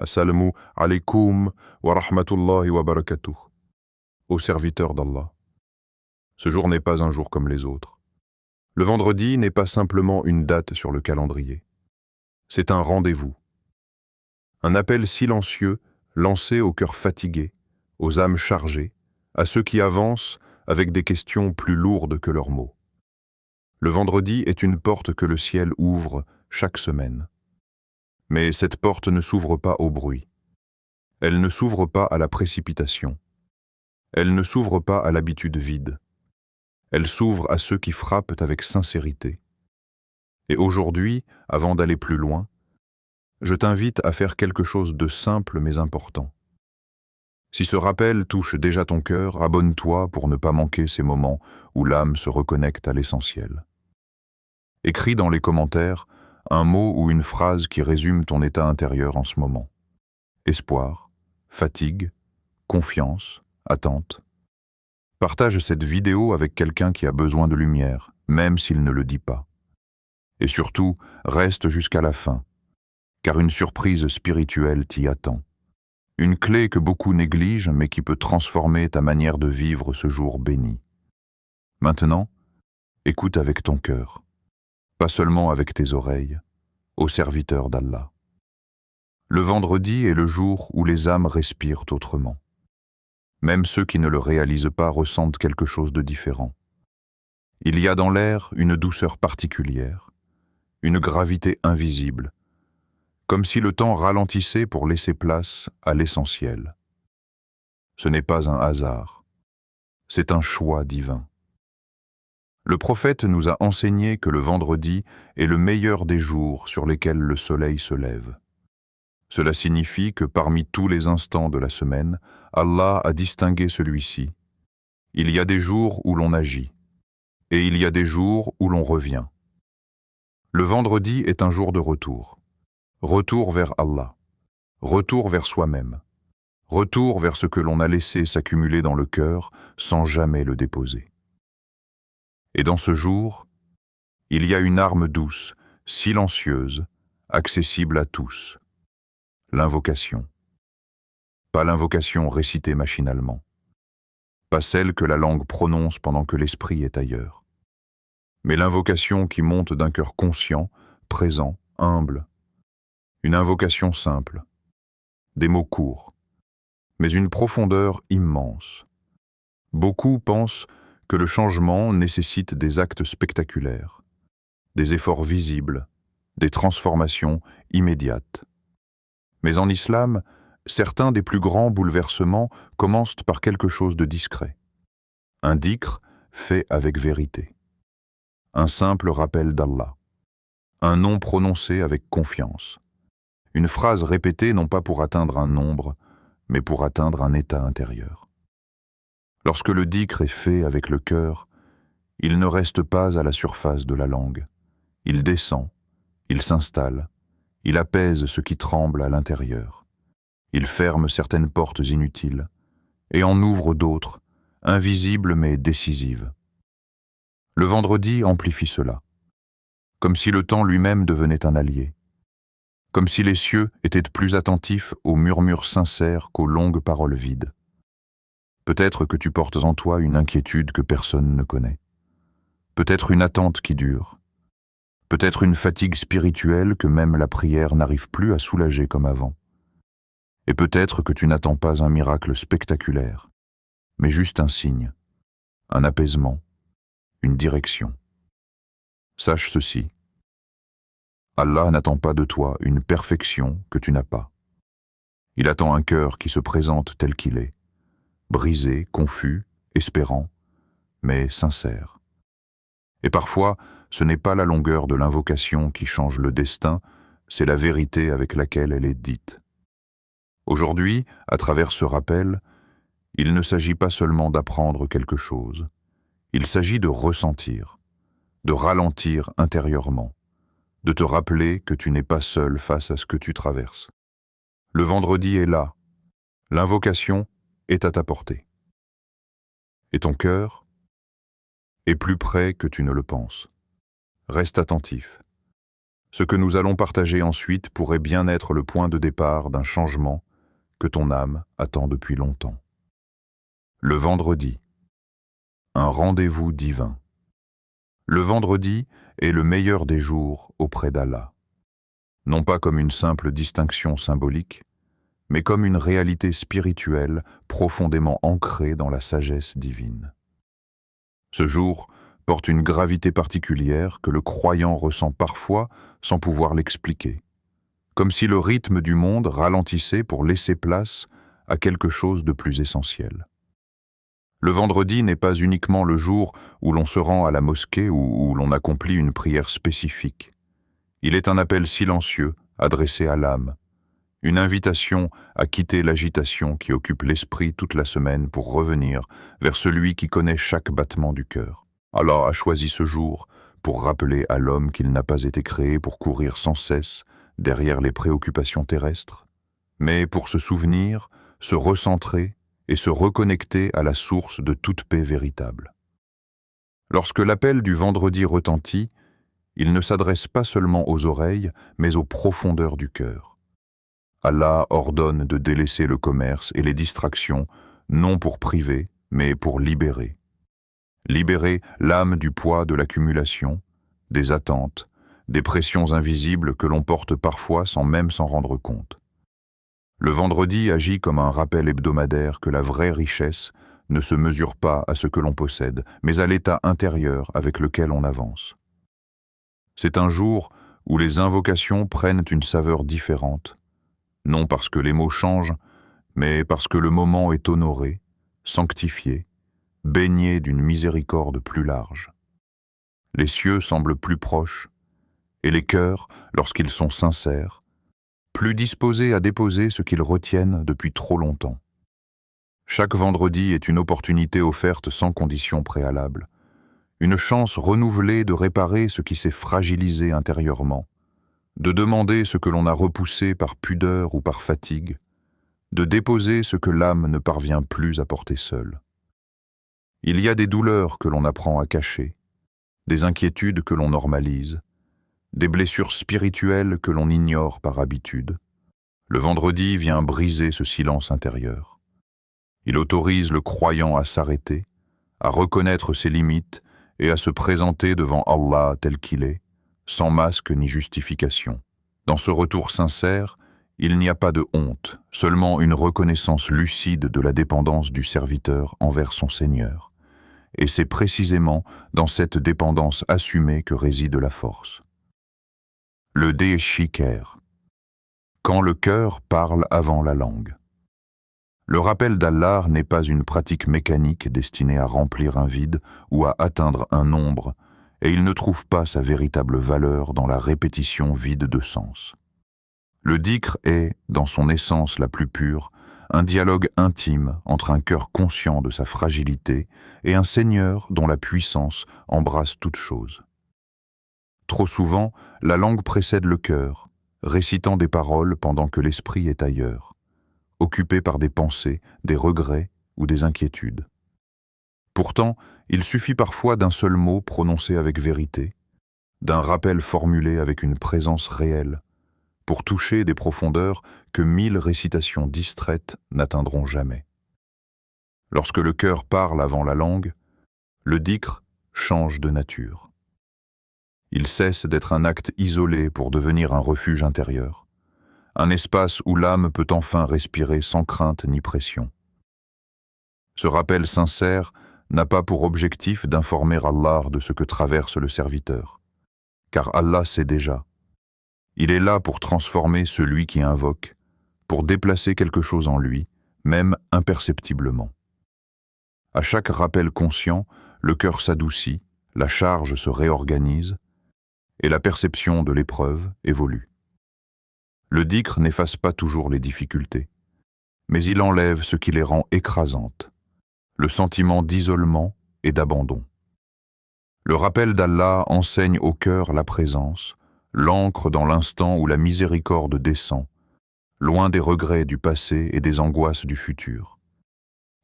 Assalamu alaikum wa rahmatullahi wa barakatuh. Ô serviteur d'Allah, ce jour n'est pas un jour comme les autres. Le vendredi n'est pas simplement une date sur le calendrier. C'est un rendez-vous. Un appel silencieux lancé aux cœurs fatigués, aux âmes chargées, à ceux qui avancent avec des questions plus lourdes que leurs mots. Le vendredi est une porte que le ciel ouvre chaque semaine. Mais cette porte ne s'ouvre pas au bruit. Elle ne s'ouvre pas à la précipitation. Elle ne s'ouvre pas à l'habitude vide. Elle s'ouvre à ceux qui frappent avec sincérité. Et aujourd'hui, avant d'aller plus loin, je t'invite à faire quelque chose de simple mais important. Si ce rappel touche déjà ton cœur, abonne-toi pour ne pas manquer ces moments où l'âme se reconnecte à l'essentiel. Écris dans les commentaires un mot ou une phrase qui résume ton état intérieur en ce moment. Espoir, fatigue, confiance, attente. Partage cette vidéo avec quelqu'un qui a besoin de lumière, même s'il ne le dit pas. Et surtout, reste jusqu'à la fin, car une surprise spirituelle t'y attend. Une clé que beaucoup négligent, mais qui peut transformer ta manière de vivre ce jour béni. Maintenant, écoute avec ton cœur, pas seulement avec tes oreilles, au serviteur d'Allah. Le vendredi est le jour où les âmes respirent autrement. Même ceux qui ne le réalisent pas ressentent quelque chose de différent. Il y a dans l'air une douceur particulière, une gravité invisible, comme si le temps ralentissait pour laisser place à l'essentiel. Ce n'est pas un hasard, c'est un choix divin. Le prophète nous a enseigné que le vendredi est le meilleur des jours sur lesquels le soleil se lève. Cela signifie que parmi tous les instants de la semaine, Allah a distingué celui-ci. Il y a des jours où l'on agit, et il y a des jours où l'on revient. Le vendredi est un jour de retour. Retour vers Allah, retour vers soi-même, retour vers ce que l'on a laissé s'accumuler dans le cœur sans jamais le déposer. Et dans ce jour, il y a une arme douce, silencieuse, accessible à tous. L'invocation. Pas l'invocation récitée machinalement. Pas celle que la langue prononce pendant que l'esprit est ailleurs. Mais l'invocation qui monte d'un cœur conscient, présent, humble. Une invocation simple. Des mots courts. Mais une profondeur immense. Beaucoup pensent que le changement nécessite des actes spectaculaires, des efforts visibles, des transformations immédiates. Mais en islam, certains des plus grands bouleversements commencent par quelque chose de discret. Un dhikr fait avec vérité. Un simple rappel d'Allah. Un nom prononcé avec confiance. Une phrase répétée non pas pour atteindre un nombre, mais pour atteindre un état intérieur. Lorsque le dhikr est fait avec le cœur, il ne reste pas à la surface de la langue. Il descend, il s'installe, il apaise ce qui tremble à l'intérieur. Il ferme certaines portes inutiles et en ouvre d'autres, invisibles mais décisives. Le vendredi amplifie cela, comme si le temps lui-même devenait un allié, comme si les cieux étaient plus attentifs aux murmures sincères qu'aux longues paroles vides. Peut-être que tu portes en toi une inquiétude que personne ne connaît. Peut-être une attente qui dure. Peut-être une fatigue spirituelle que même la prière n'arrive plus à soulager comme avant. Et peut-être que tu n'attends pas un miracle spectaculaire, mais juste un signe, un apaisement, une direction. Sache ceci. Allah n'attend pas de toi une perfection que tu n'as pas. Il attend un cœur qui se présente tel qu'il est, brisé, confus, espérant, mais sincère. Et parfois, ce n'est pas la longueur de l'invocation qui change le destin, c'est la vérité avec laquelle elle est dite. Aujourd'hui, à travers ce rappel, il ne s'agit pas seulement d'apprendre quelque chose, il s'agit de ressentir, de ralentir intérieurement, de te rappeler que tu n'es pas seul face à ce que tu traverses. Le vendredi est là, l'invocation est à ta portée. Et ton cœur est plus près que tu ne le penses. Reste attentif. Ce que nous allons partager ensuite pourrait bien être le point de départ d'un changement que ton âme attend depuis longtemps. Le vendredi. Un rendez-vous divin. Le vendredi est le meilleur des jours auprès d'Allah. Non pas comme une simple distinction symbolique, mais comme une réalité spirituelle profondément ancrée dans la sagesse divine. Ce jour porte une gravité particulière que le croyant ressent parfois sans pouvoir l'expliquer, comme si le rythme du monde ralentissait pour laisser place à quelque chose de plus essentiel. Le vendredi n'est pas uniquement le jour où l'on se rend à la mosquée ou où l'on accomplit une prière spécifique. Il est un appel silencieux adressé à l'âme, une invitation à quitter l'agitation qui occupe l'esprit toute la semaine pour revenir vers celui qui connaît chaque battement du cœur. Allah a choisi ce jour pour rappeler à l'homme qu'il n'a pas été créé pour courir sans cesse derrière les préoccupations terrestres, mais pour se souvenir, se recentrer et se reconnecter à la source de toute paix véritable. Lorsque l'appel du vendredi retentit, il ne s'adresse pas seulement aux oreilles, mais aux profondeurs du cœur. Allah ordonne de délaisser le commerce et les distractions, non pour priver, mais pour libérer. Libérer l'âme du poids de l'accumulation, des attentes, des pressions invisibles que l'on porte parfois sans même s'en rendre compte. Le vendredi agit comme un rappel hebdomadaire que la vraie richesse ne se mesure pas à ce que l'on possède, mais à l'état intérieur avec lequel on avance. C'est un jour où les invocations prennent une saveur différente, non parce que les mots changent, mais parce que le moment est honoré, sanctifié, baigné d'une miséricorde plus large. Les cieux semblent plus proches, et les cœurs, lorsqu'ils sont sincères, plus disposés à déposer ce qu'ils retiennent depuis trop longtemps. Chaque vendredi est une opportunité offerte sans condition préalable, une chance renouvelée de réparer ce qui s'est fragilisé intérieurement, de demander ce que l'on a repoussé par pudeur ou par fatigue, de déposer ce que l'âme ne parvient plus à porter seule. Il y a des douleurs que l'on apprend à cacher, des inquiétudes que l'on normalise, des blessures spirituelles que l'on ignore par habitude. Le vendredi vient briser ce silence intérieur. Il autorise le croyant à s'arrêter, à reconnaître ses limites et à se présenter devant Allah tel qu'il est, sans masque ni justification. Dans ce retour sincère, il n'y a pas de honte, seulement une reconnaissance lucide de la dépendance du serviteur envers son Seigneur. Et c'est précisément dans cette dépendance assumée que réside la force. Le Déchiker. Quand le cœur parle avant la langue. Le rappel d'Allah n'est pas une pratique mécanique destinée à remplir un vide ou à atteindre un nombre, et il ne trouve pas sa véritable valeur dans la répétition vide de sens. Le dhikr est, dans son essence la plus pure, un dialogue intime entre un cœur conscient de sa fragilité et un Seigneur dont la puissance embrasse toute chose. Trop souvent, la langue précède le cœur, récitant des paroles pendant que l'esprit est ailleurs, occupé par des pensées, des regrets ou des inquiétudes. Pourtant, il suffit parfois d'un seul mot prononcé avec vérité, d'un rappel formulé avec une présence réelle, pour toucher des profondeurs que 1000 récitations distraites n'atteindront jamais. Lorsque le cœur parle avant la langue, le dhikr change de nature. Il cesse d'être un acte isolé pour devenir un refuge intérieur, un espace où l'âme peut enfin respirer sans crainte ni pression. Ce rappel sincère n'a pas pour objectif d'informer Allah de ce que traverse le serviteur, car Allah sait déjà. Il est là pour transformer celui qui invoque, pour déplacer quelque chose en lui, même imperceptiblement. À chaque rappel conscient, le cœur s'adoucit, la charge se réorganise, et la perception de l'épreuve évolue. Le dhikr n'efface pas toujours les difficultés, mais il enlève ce qui les rend écrasantes, le sentiment d'isolement et d'abandon. Le rappel d'Allah enseigne au cœur la présence, l'ancre dans l'instant où la miséricorde descend, loin des regrets du passé et des angoisses du futur.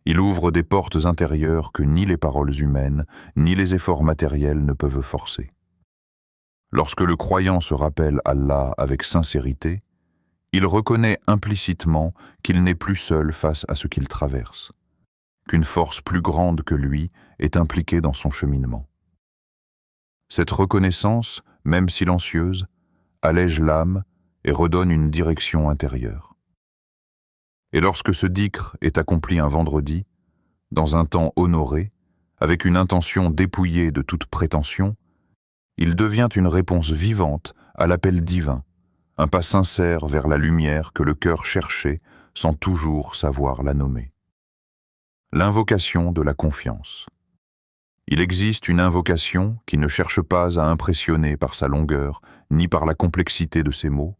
Il ouvre des portes intérieures que ni les paroles humaines, ni les efforts matériels ne peuvent forcer. Lorsque le croyant se rappelle Allah avec sincérité, il reconnaît implicitement qu'il n'est plus seul face à ce qu'il traverse, qu'une force plus grande que lui est impliquée dans son cheminement. Cette reconnaissance, même silencieuse, allège l'âme et redonne une direction intérieure. Et lorsque ce dhikr est accompli un vendredi, dans un temps honoré, avec une intention dépouillée de toute prétention, il devient une réponse vivante à l'appel divin, un pas sincère vers la lumière que le cœur cherchait sans toujours savoir la nommer. L'invocation de la confiance. Il existe une invocation qui ne cherche pas à impressionner par sa longueur ni par la complexité de ses mots,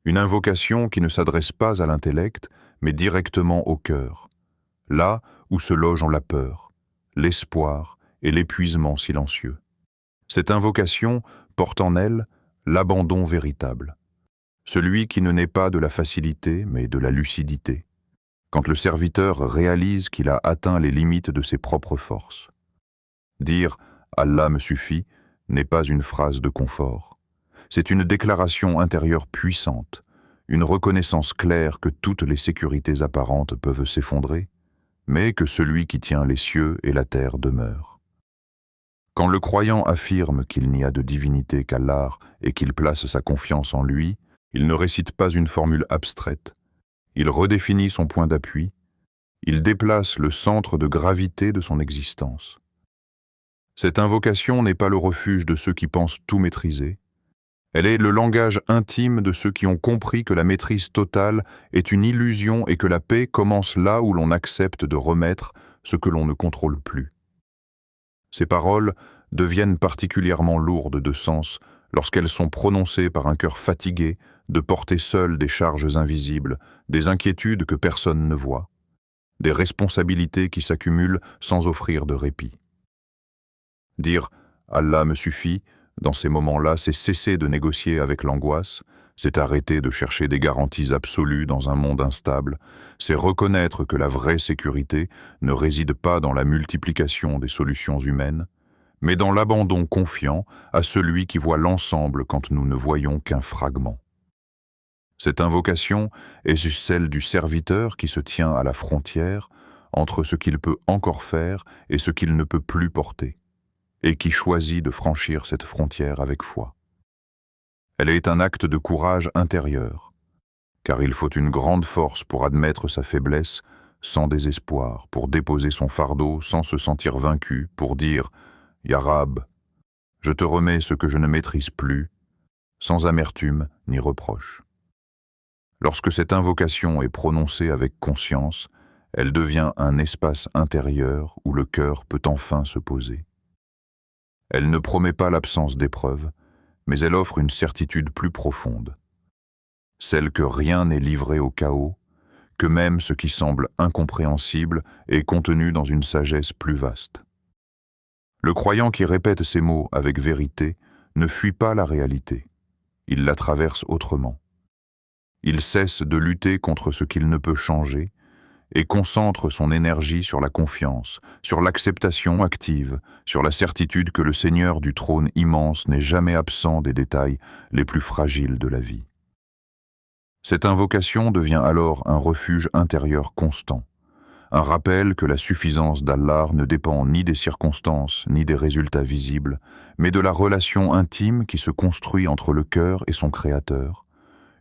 une invocation qui ne s'adresse pas à l'intellect mais directement au cœur, là où se logent la peur, l'espoir et l'épuisement silencieux. Cette invocation porte en elle l'abandon véritable, celui qui ne naît pas de la facilité mais de la lucidité, quand le serviteur réalise qu'il a atteint les limites de ses propres forces. Dire « Allah me suffit » n'est pas une phrase de confort. C'est une déclaration intérieure puissante, une reconnaissance claire que toutes les sécurités apparentes peuvent s'effondrer, mais que celui qui tient les cieux et la terre demeure. Quand le croyant affirme qu'il n'y a de divinité qu'Allah et qu'il place sa confiance en lui, il ne récite pas une formule abstraite. Il redéfinit son point d'appui, il déplace le centre de gravité de son existence. Cette invocation n'est pas le refuge de ceux qui pensent tout maîtriser. Elle est le langage intime de ceux qui ont compris que la maîtrise totale est une illusion et que la paix commence là où l'on accepte de remettre ce que l'on ne contrôle plus. Ces paroles deviennent particulièrement lourdes de sens lorsqu'elles sont prononcées par un cœur fatigué de porter seul des charges invisibles, des inquiétudes que personne ne voit, des responsabilités qui s'accumulent sans offrir de répit. Dire « Allah me suffit » dans ces moments-là, c'est cesser de négocier avec l'angoisse, c'est arrêter de chercher des garanties absolues dans un monde instable, c'est reconnaître que la vraie sécurité ne réside pas dans la multiplication des solutions humaines, mais dans l'abandon confiant à celui qui voit l'ensemble quand nous ne voyons qu'un fragment. Cette invocation est celle du serviteur qui se tient à la frontière entre ce qu'il peut encore faire et ce qu'il ne peut plus porter, et qui choisit de franchir cette frontière avec foi. Elle est un acte de courage intérieur, car il faut une grande force pour admettre sa faiblesse sans désespoir, pour déposer son fardeau sans se sentir vaincu, pour dire « Ya Rab, je te remets ce que je ne maîtrise plus », sans amertume ni reproche. Lorsque cette invocation est prononcée avec conscience, elle devient un espace intérieur où le cœur peut enfin se poser. Elle ne promet pas l'absence d'épreuves, mais elle offre une certitude plus profonde, celle que rien n'est livré au chaos, que même ce qui semble incompréhensible est contenu dans une sagesse plus vaste. Le croyant qui répète ces mots avec vérité ne fuit pas la réalité, il la traverse autrement. Il cesse de lutter contre ce qu'il ne peut changer et concentre son énergie sur la confiance, sur l'acceptation active, sur la certitude que le Seigneur du trône immense n'est jamais absent des détails les plus fragiles de la vie. Cette invocation devient alors un refuge intérieur constant, un rappel que la suffisance d'Allah ne dépend ni des circonstances ni des résultats visibles, mais de la relation intime qui se construit entre le cœur et son Créateur,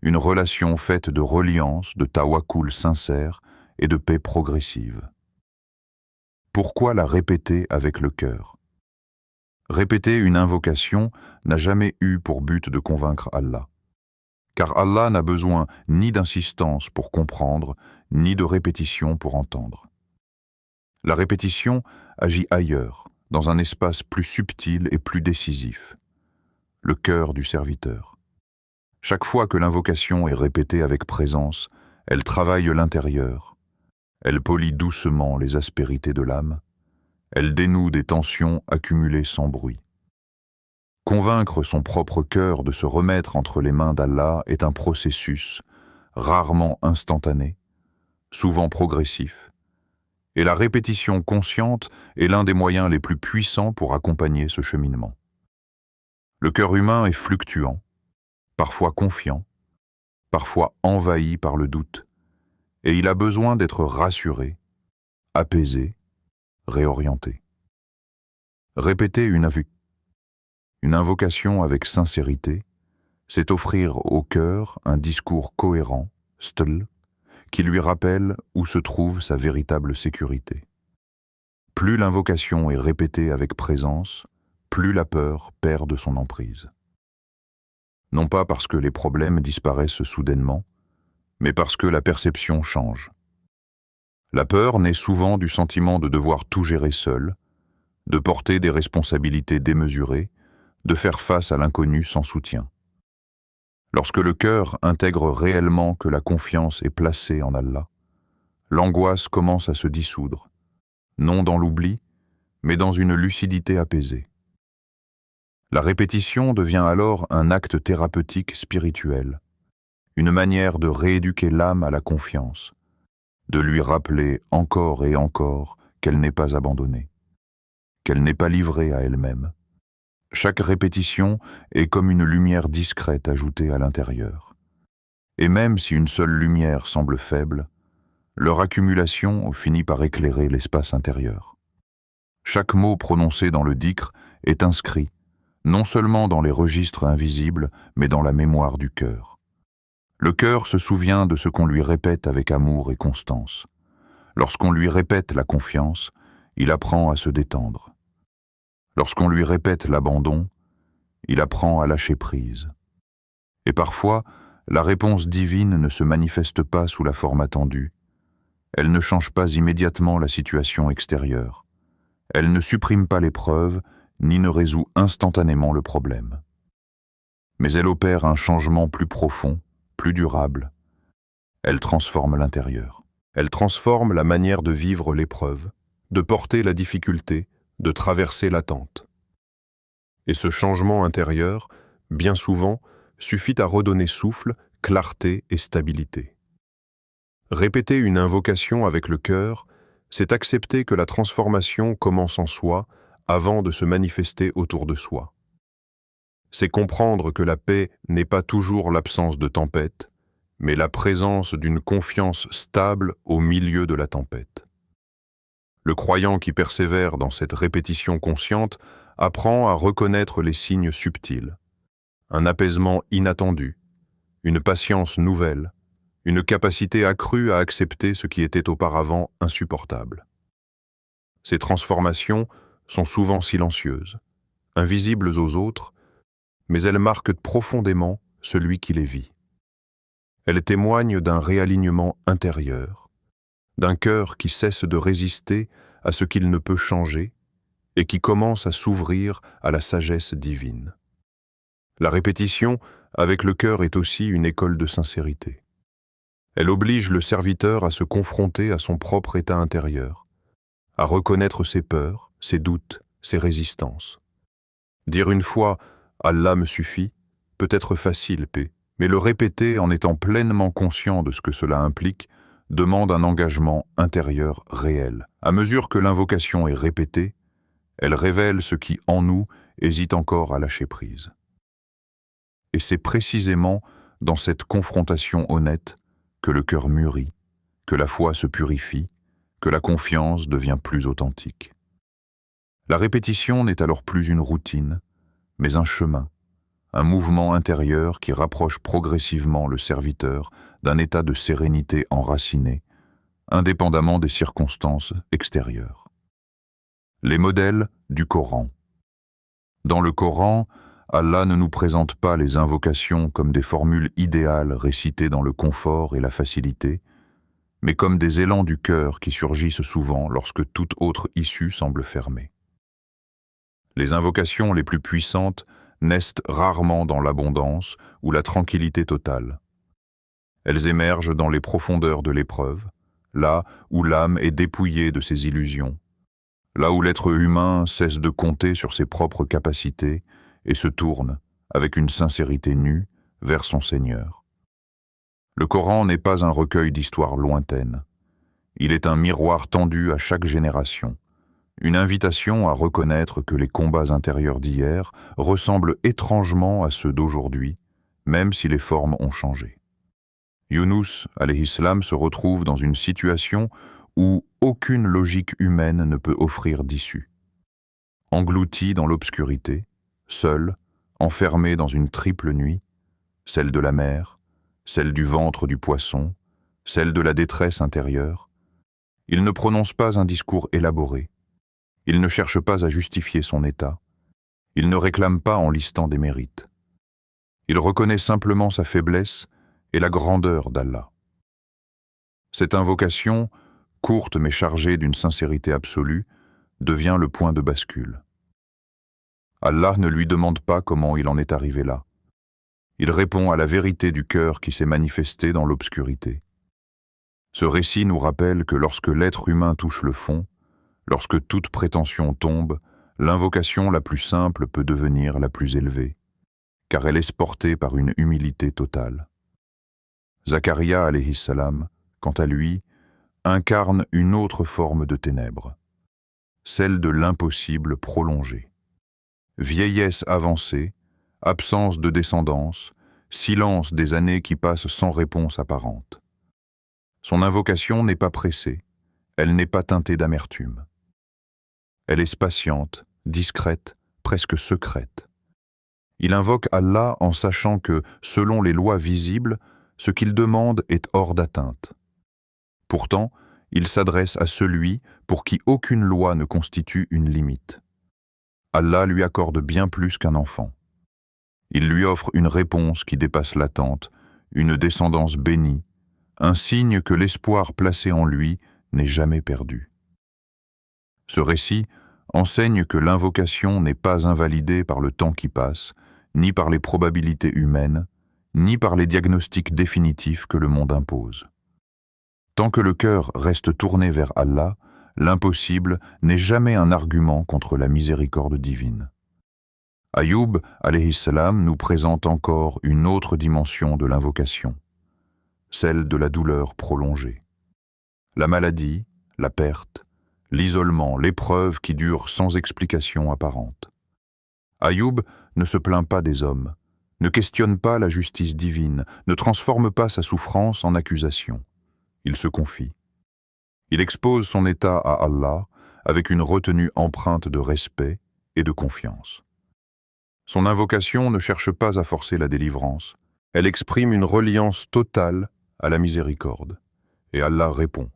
une relation faite de reliance, de tawakkul sincère, et de paix progressive. Pourquoi la répéter avec le cœur? Répéter une invocation n'a jamais eu pour but de convaincre Allah, car Allah n'a besoin ni d'insistance pour comprendre, ni de répétition pour entendre. La répétition agit ailleurs, dans un espace plus subtil et plus décisif, le cœur du serviteur. Chaque fois que l'invocation est répétée avec présence, elle travaille l'intérieur. Elle polit doucement les aspérités de l'âme, elle dénoue des tensions accumulées sans bruit. Convaincre son propre cœur de se remettre entre les mains d'Allah est un processus, rarement instantané, souvent progressif, et la répétition consciente est l'un des moyens les plus puissants pour accompagner ce cheminement. Le cœur humain est fluctuant, parfois confiant, parfois envahi par le doute, et il a besoin d'être rassuré, apaisé, réorienté. Répéter une invocation avec sincérité, c'est offrir au cœur un discours cohérent, stl, qui lui rappelle où se trouve sa véritable sécurité. Plus l'invocation est répétée avec présence, plus la peur perd de son emprise. Non pas parce que les problèmes disparaissent soudainement, mais parce que la perception change. La peur naît souvent du sentiment de devoir tout gérer seul, de porter des responsabilités démesurées, de faire face à l'inconnu sans soutien. Lorsque le cœur intègre réellement que la confiance est placée en Allah, l'angoisse commence à se dissoudre, non dans l'oubli, mais dans une lucidité apaisée. La répétition devient alors un acte thérapeutique spirituel, une manière de rééduquer l'âme à la confiance, de lui rappeler encore et encore qu'elle n'est pas abandonnée, qu'elle n'est pas livrée à elle-même. Chaque répétition est comme une lumière discrète ajoutée à l'intérieur. Et même si une seule lumière semble faible, leur accumulation finit par éclairer l'espace intérieur. Chaque mot prononcé dans le dhikr est inscrit, non seulement dans les registres invisibles, mais dans la mémoire du cœur. Le cœur se souvient de ce qu'on lui répète avec amour et constance. Lorsqu'on lui répète la confiance, il apprend à se détendre. Lorsqu'on lui répète l'abandon, il apprend à lâcher prise. Et parfois, la réponse divine ne se manifeste pas sous la forme attendue. Elle ne change pas immédiatement la situation extérieure. Elle ne supprime pas l'épreuve, ni ne résout instantanément le problème. Mais elle opère un changement plus profond, plus durable. Elle transforme l'intérieur. Elle transforme la manière de vivre l'épreuve, de porter la difficulté, de traverser l'attente. Et ce changement intérieur, bien souvent, suffit à redonner souffle, clarté et stabilité. Répéter une invocation avec le cœur, c'est accepter que la transformation commence en soi avant de se manifester autour de soi. C'est comprendre que la paix n'est pas toujours l'absence de tempête, mais la présence d'une confiance stable au milieu de la tempête. Le croyant qui persévère dans cette répétition consciente apprend à reconnaître les signes subtils, un apaisement inattendu, une patience nouvelle, une capacité accrue à accepter ce qui était auparavant insupportable. Ces transformations sont souvent silencieuses, invisibles aux autres, mais elles marquent profondément celui qui les vit. Elles témoignent d'un réalignement intérieur, d'un cœur qui cesse de résister à ce qu'il ne peut changer et qui commence à s'ouvrir à la sagesse divine. La répétition avec le cœur est aussi une école de sincérité. Elle oblige le serviteur à se confronter à son propre état intérieur, à reconnaître ses peurs, ses doutes, ses résistances. Dire une fois « Allah me suffit » peut être facile, paix, mais le répéter en étant pleinement conscient de ce que cela implique demande un engagement intérieur réel. À mesure que l'invocation est répétée, elle révèle ce qui, en nous, hésite encore à lâcher prise. Et c'est précisément dans cette confrontation honnête que le cœur mûrit, que la foi se purifie, que la confiance devient plus authentique. La répétition n'est alors plus une routine, mais un chemin, un mouvement intérieur qui rapproche progressivement le serviteur d'un état de sérénité enraciné, indépendamment des circonstances extérieures. Les modèles du Coran. Dans le Coran, Allah ne nous présente pas les invocations comme des formules idéales récitées dans le confort et la facilité, mais comme des élans du cœur qui surgissent souvent lorsque toute autre issue semble fermée. Les invocations les plus puissantes naissent rarement dans l'abondance ou la tranquillité totale. Elles émergent dans les profondeurs de l'épreuve, là où l'âme est dépouillée de ses illusions, là où l'être humain cesse de compter sur ses propres capacités et se tourne, avec une sincérité nue, vers son Seigneur. Le Coran n'est pas un recueil d'histoires lointaines. Il est un miroir tendu à chaque génération, Une invitation à reconnaître que les combats intérieurs d'hier ressemblent étrangement à ceux d'aujourd'hui, même si les formes ont changé. Yunus, alayhi salam, se retrouve dans une situation où aucune logique humaine ne peut offrir d'issue. Englouti dans l'obscurité, seul, enfermé dans une triple nuit, celle de la mer, celle du ventre du poisson, celle de la détresse intérieure, il ne prononce pas un discours élaboré, il ne cherche pas à justifier son état, il ne réclame pas en listant des mérites. Il reconnaît simplement sa faiblesse et la grandeur d'Allah. Cette invocation, courte mais chargée d'une sincérité absolue, devient le point de bascule. Allah ne lui demande pas comment il en est arrivé là. Il répond à la vérité du cœur qui s'est manifestée dans l'obscurité. Ce récit nous rappelle que lorsque l'être humain touche le fond, lorsque toute prétention tombe, l'invocation la plus simple peut devenir la plus élevée, car elle est portée par une humilité totale. Zacharia alayhi salam, quant à lui, incarne une autre forme de ténèbres, celle de l'impossible prolongé. Vieillesse avancée, absence de descendance, silence des années qui passent sans réponse apparente. Son invocation n'est pas pressée, elle n'est pas teintée d'amertume. Elle est spatiente, discrète, presque secrète. Il invoque Allah en sachant que, selon les lois visibles, ce qu'il demande est hors d'atteinte. Pourtant, il s'adresse à celui pour qui aucune loi ne constitue une limite. Allah lui accorde bien plus qu'un enfant. Il lui offre une réponse qui dépasse l'attente, une descendance bénie, un signe que l'espoir placé en lui n'est jamais perdu. Ce récit enseigne que l'invocation n'est pas invalidée par le temps qui passe, ni par les probabilités humaines, ni par les diagnostics définitifs que le monde impose. Tant que le cœur reste tourné vers Allah, l'impossible n'est jamais un argument contre la miséricorde divine. Ayoub, alayhi salam, nous présente encore une autre dimension de l'invocation, celle de la douleur prolongée. La maladie, la perte, l'isolement, l'épreuve qui dure sans explication apparente. Ayoub ne se plaint pas des hommes, ne questionne pas la justice divine, ne transforme pas sa souffrance en accusation. Il se confie. Il expose son état à Allah avec une retenue empreinte de respect et de confiance. Son invocation ne cherche pas à forcer la délivrance, elle exprime une reliance totale à la miséricorde. Et Allah répond,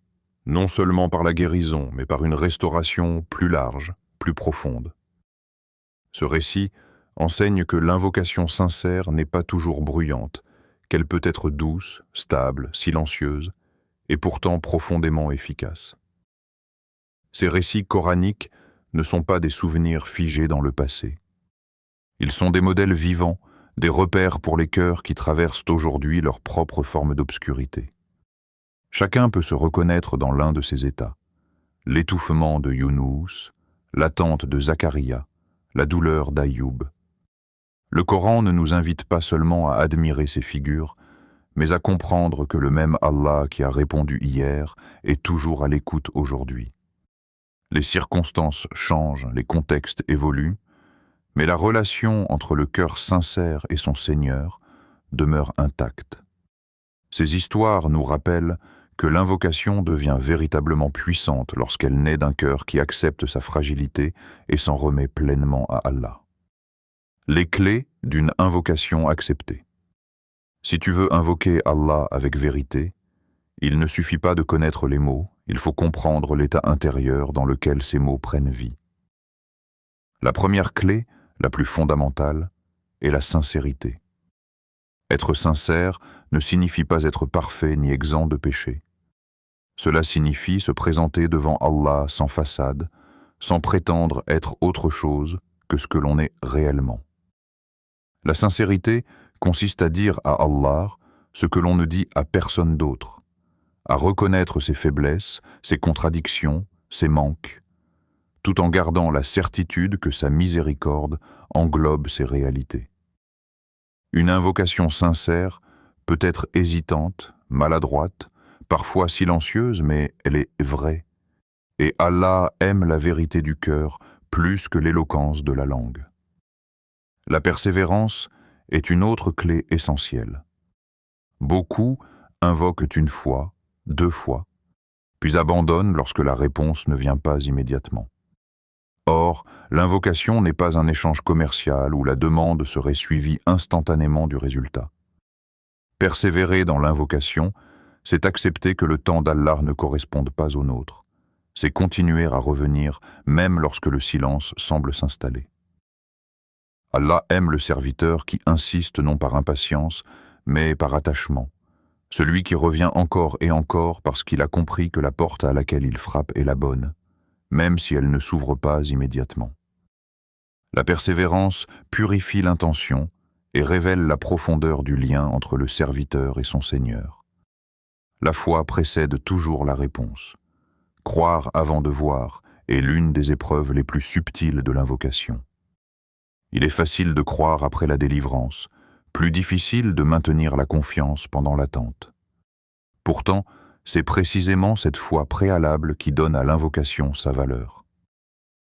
non seulement par la guérison, mais par une restauration plus large, plus profonde. Ce récit enseigne que l'invocation sincère n'est pas toujours bruyante, qu'elle peut être douce, stable, silencieuse, et pourtant profondément efficace. Ces récits coraniques ne sont pas des souvenirs figés dans le passé. Ils sont des modèles vivants, des repères pour les cœurs qui traversent aujourd'hui leur propre forme d'obscurité. Chacun peut se reconnaître dans l'un de ces états. L'étouffement de Yunus, l'attente de Zacharia, la douleur d'Ayoub. Le Coran ne nous invite pas seulement à admirer ces figures, mais à comprendre que le même Allah qui a répondu hier est toujours à l'écoute aujourd'hui. Les circonstances changent, les contextes évoluent, mais la relation entre le cœur sincère et son Seigneur demeure intacte. Ces histoires nous rappellent que l'invocation devient véritablement puissante lorsqu'elle naît d'un cœur qui accepte sa fragilité et s'en remet pleinement à Allah. Les clés d'une invocation acceptée. Si tu veux invoquer Allah avec vérité, il ne suffit pas de connaître les mots, il faut comprendre l'état intérieur dans lequel ces mots prennent vie. La première clé, la plus fondamentale, est la sincérité. Être sincère ne signifie pas être parfait ni exempt de péché. Cela signifie se présenter devant Allah sans façade, sans prétendre être autre chose que ce que l'on est réellement. La sincérité consiste à dire à Allah ce que l'on ne dit à personne d'autre, à reconnaître ses faiblesses, ses contradictions, ses manques, tout en gardant la certitude que sa miséricorde englobe ses réalités. Une invocation sincère peut être hésitante, maladroite, parfois silencieuse, mais elle est vraie. Et Allah aime la vérité du cœur plus que l'éloquence de la langue. La persévérance est une autre clé essentielle. Beaucoup invoquent une fois, 2 fois, puis abandonnent lorsque la réponse ne vient pas immédiatement. Or, l'invocation n'est pas un échange commercial où la demande serait suivie instantanément du résultat. Persévérer dans l'invocation, c'est accepter que le temps d'Allah ne corresponde pas au nôtre. C'est continuer à revenir même lorsque le silence semble s'installer. Allah aime le serviteur qui insiste non par impatience, mais par attachement. Celui qui revient encore et encore parce qu'il a compris que la porte à laquelle il frappe est la bonne, même si elle ne s'ouvre pas immédiatement. La persévérance purifie l'intention et révèle la profondeur du lien entre le serviteur et son Seigneur. La foi précède toujours la réponse. Croire avant de voir est l'une des épreuves les plus subtiles de l'invocation. Il est facile de croire après la délivrance, plus difficile de maintenir la confiance pendant l'attente. Pourtant, c'est précisément cette foi préalable qui donne à l'invocation sa valeur.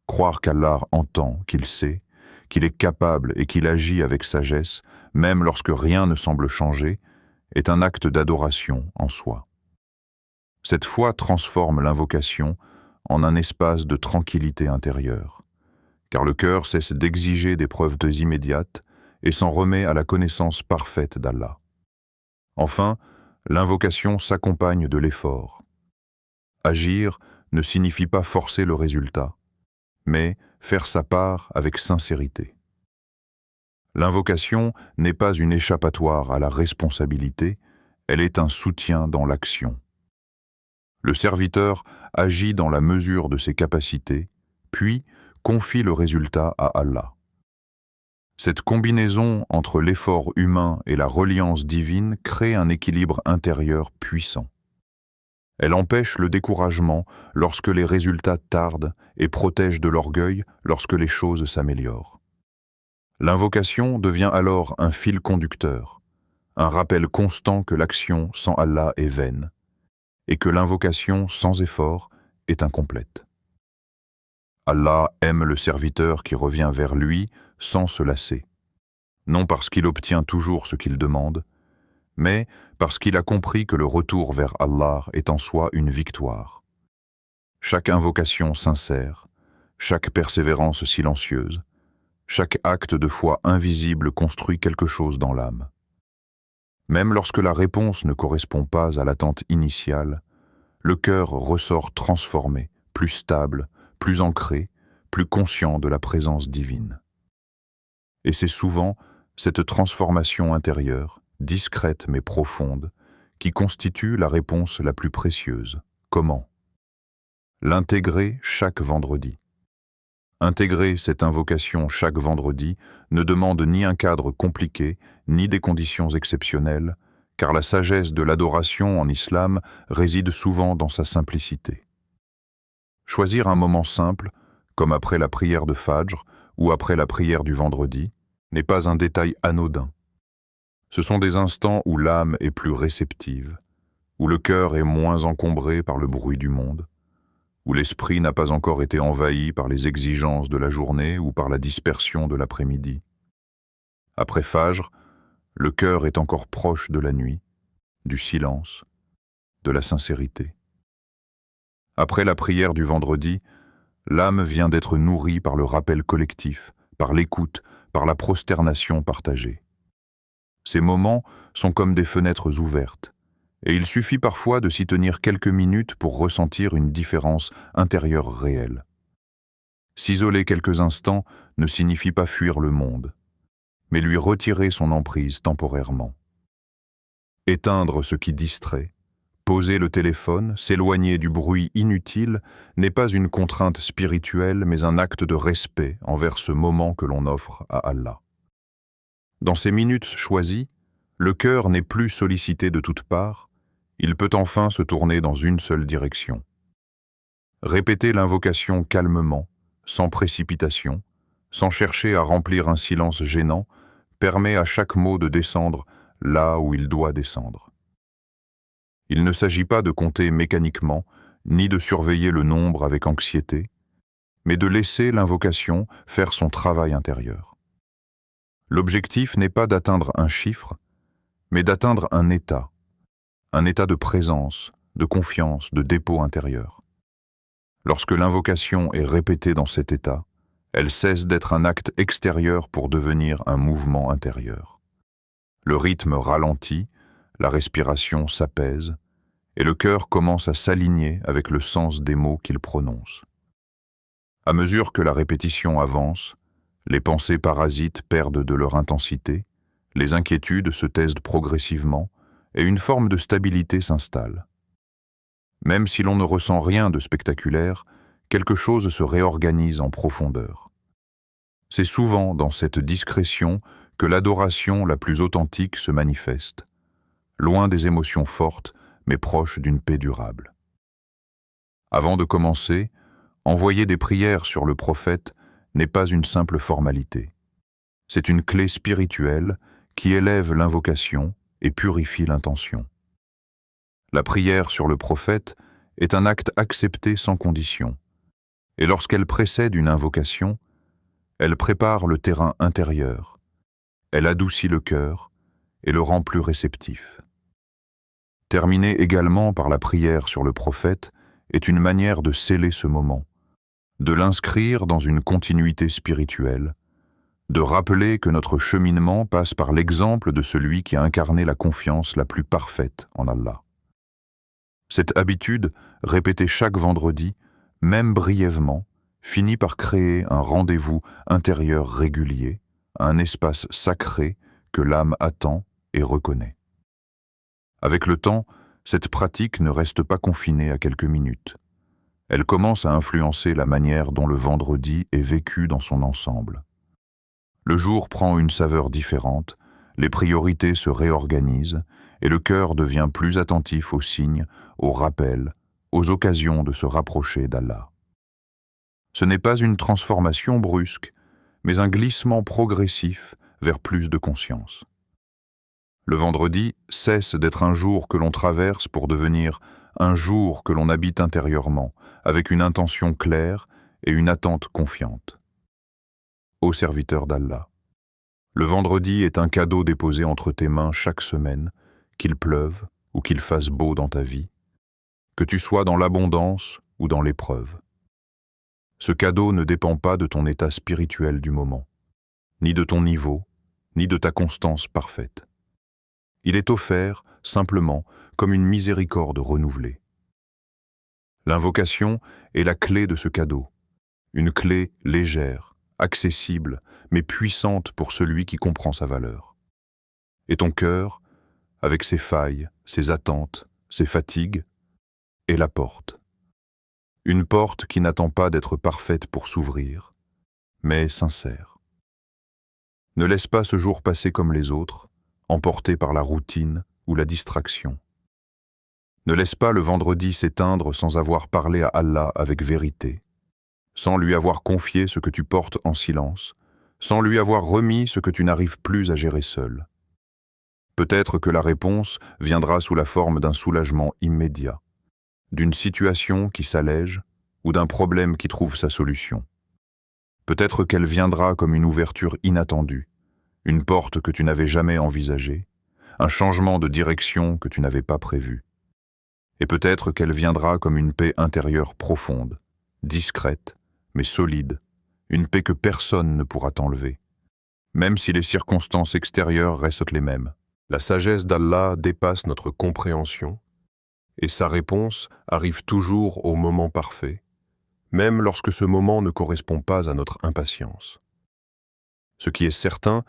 Croire qu'Allah entend, qu'il sait, qu'il est capable et qu'il agit avec sagesse, même lorsque rien ne semble changer, est un acte d'adoration en soi. Cette foi transforme l'invocation en un espace de tranquillité intérieure, car le cœur cesse d'exiger des preuves immédiates et s'en remet à la connaissance parfaite d'Allah. Enfin, l'invocation s'accompagne de l'effort. Agir ne signifie pas forcer le résultat, mais faire sa part avec sincérité. L'invocation n'est pas une échappatoire à la responsabilité, elle est un soutien dans l'action. Le serviteur agit dans la mesure de ses capacités, puis confie le résultat à Allah. Cette combinaison entre l'effort humain et la reliance divine crée un équilibre intérieur puissant. Elle empêche le découragement lorsque les résultats tardent et protège de l'orgueil lorsque les choses s'améliorent. L'invocation devient alors un fil conducteur, un rappel constant que l'action sans Allah est vaine et que l'invocation sans effort est incomplète. Allah aime le serviteur qui revient vers lui sans se lasser, non parce qu'il obtient toujours ce qu'il demande, mais parce qu'il a compris que le retour vers Allah est en soi une victoire. Chaque invocation sincère, chaque persévérance silencieuse, chaque acte de foi invisible construit quelque chose dans l'âme. Même lorsque la réponse ne correspond pas à l'attente initiale, le cœur ressort transformé, plus stable, plus ancré, plus conscient de la présence divine. Et c'est souvent cette transformation intérieure, discrète mais profonde, qui constitue la réponse la plus précieuse. Comment? L'intégrer chaque vendredi. Intégrer cette invocation chaque vendredi ne demande ni un cadre compliqué, ni des conditions exceptionnelles, car la sagesse de l'adoration en islam réside souvent dans sa simplicité. Choisir un moment simple, comme après la prière de Fajr ou après la prière du vendredi, n'est pas un détail anodin. Ce sont des instants où l'âme est plus réceptive, où le cœur est moins encombré par le bruit du monde, où l'esprit n'a pas encore été envahi par les exigences de la journée ou par la dispersion de l'après-midi. Après Fajr, le cœur est encore proche de la nuit, du silence, de la sincérité. Après la prière du vendredi, l'âme vient d'être nourrie par le rappel collectif, par l'écoute, par la prosternation partagée. Ces moments sont comme des fenêtres ouvertes, et il suffit parfois de s'y tenir quelques minutes pour ressentir une différence intérieure réelle. S'isoler quelques instants ne signifie pas fuir le monde, mais lui retirer son emprise temporairement. Éteindre ce qui distrait, poser le téléphone, s'éloigner du bruit inutile n'est pas une contrainte spirituelle, mais un acte de respect envers ce moment que l'on offre à Allah. Dans ces minutes choisies, le cœur n'est plus sollicité de toutes parts, il peut enfin se tourner dans une seule direction. Répéter l'invocation calmement, sans précipitation, sans chercher à remplir un silence gênant, permet à chaque mot de descendre là où il doit descendre. Il ne s'agit pas de compter mécaniquement, ni de surveiller le nombre avec anxiété, mais de laisser l'invocation faire son travail intérieur. L'objectif n'est pas d'atteindre un chiffre, mais d'atteindre un état de présence, de confiance, de dépôt intérieur. Lorsque l'invocation est répétée dans cet état, elle cesse d'être un acte extérieur pour devenir un mouvement intérieur. Le rythme ralentit, la respiration s'apaise, et le cœur commence à s'aligner avec le sens des mots qu'il prononce. À mesure que la répétition avance, les pensées parasites perdent de leur intensité, les inquiétudes se taisent progressivement et une forme de stabilité s'installe. Même si l'on ne ressent rien de spectaculaire, quelque chose se réorganise en profondeur. C'est souvent dans cette discrétion que l'adoration la plus authentique se manifeste, loin des émotions fortes, mais proche d'une paix durable. Avant de commencer, envoyer des prières sur le prophète n'est pas une simple formalité. C'est une clé spirituelle qui élève l'invocation et purifie l'intention. La prière sur le prophète est un acte accepté sans condition, et lorsqu'elle précède une invocation, elle prépare le terrain intérieur, elle adoucit le cœur et le rend plus réceptif. Terminer également par la prière sur le prophète est une manière de sceller ce moment, de l'inscrire dans une continuité spirituelle, de rappeler que notre cheminement passe par l'exemple de celui qui a incarné la confiance la plus parfaite en Allah. Cette habitude, répétée chaque vendredi, même brièvement, finit par créer un rendez-vous intérieur régulier, un espace sacré que l'âme attend et reconnaît. Avec le temps, cette pratique ne reste pas confinée à quelques minutes. Elle commence à influencer la manière dont le vendredi est vécu dans son ensemble. Le jour prend une saveur différente, les priorités se réorganisent et le cœur devient plus attentif aux signes, aux rappels, aux occasions de se rapprocher d'Allah. Ce n'est pas une transformation brusque, mais un glissement progressif vers plus de conscience. Le vendredi cesse d'être un jour que l'on traverse pour devenir un jour que l'on habite intérieurement, avec une intention claire et une attente confiante. Ô serviteur d'Allah, le vendredi est un cadeau déposé entre tes mains chaque semaine, qu'il pleuve ou qu'il fasse beau dans ta vie, que tu sois dans l'abondance ou dans l'épreuve. Ce cadeau ne dépend pas de ton état spirituel du moment, ni de ton niveau, ni de ta constance parfaite. Il est offert, simplement, comme une miséricorde renouvelée. L'invocation est la clé de ce cadeau, une clé légère, accessible, mais puissante pour celui qui comprend sa valeur. Et ton cœur, avec ses failles, ses attentes, ses fatigues, est la porte. Une porte qui n'attend pas d'être parfaite pour s'ouvrir, mais sincère. Ne laisse pas ce jour passer comme les autres, emporté par la routine ou la distraction. Ne laisse pas le vendredi s'éteindre sans avoir parlé à Allah avec vérité, sans lui avoir confié ce que tu portes en silence, sans lui avoir remis ce que tu n'arrives plus à gérer seul. Peut-être que la réponse viendra sous la forme d'un soulagement immédiat, d'une situation qui s'allège ou d'un problème qui trouve sa solution. Peut-être qu'elle viendra comme une ouverture inattendue, une porte que tu n'avais jamais envisagée, un changement de direction que tu n'avais pas prévu. Et peut-être qu'elle viendra comme une paix intérieure profonde, discrète, mais solide, une paix que personne ne pourra t'enlever, même si les circonstances extérieures restent les mêmes. La sagesse d'Allah dépasse notre compréhension, et sa réponse arrive toujours au moment parfait, même lorsque ce moment ne correspond pas à notre impatience. Ce qui est certain,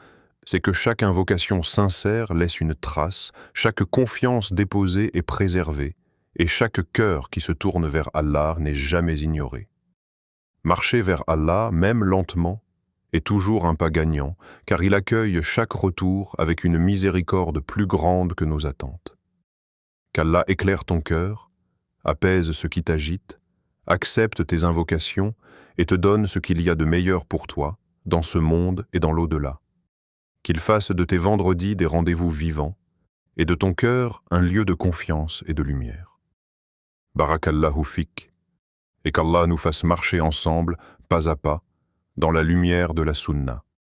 c'est que chaque invocation sincère laisse une trace, chaque confiance déposée est préservée, et chaque cœur qui se tourne vers Allah n'est jamais ignoré. Marcher vers Allah, même lentement, est toujours un pas gagnant, car il accueille chaque retour avec une miséricorde plus grande que nos attentes. Qu'Allah éclaire ton cœur, apaise ce qui t'agite, accepte tes invocations et te donne ce qu'il y a de meilleur pour toi, dans ce monde et dans l'au-delà. Qu'il fasse de tes vendredis des rendez-vous vivants et de ton cœur un lieu de confiance et de lumière. Barakallahu fik, et qu'Allah nous fasse marcher ensemble, pas à pas, dans la lumière de la Sunna.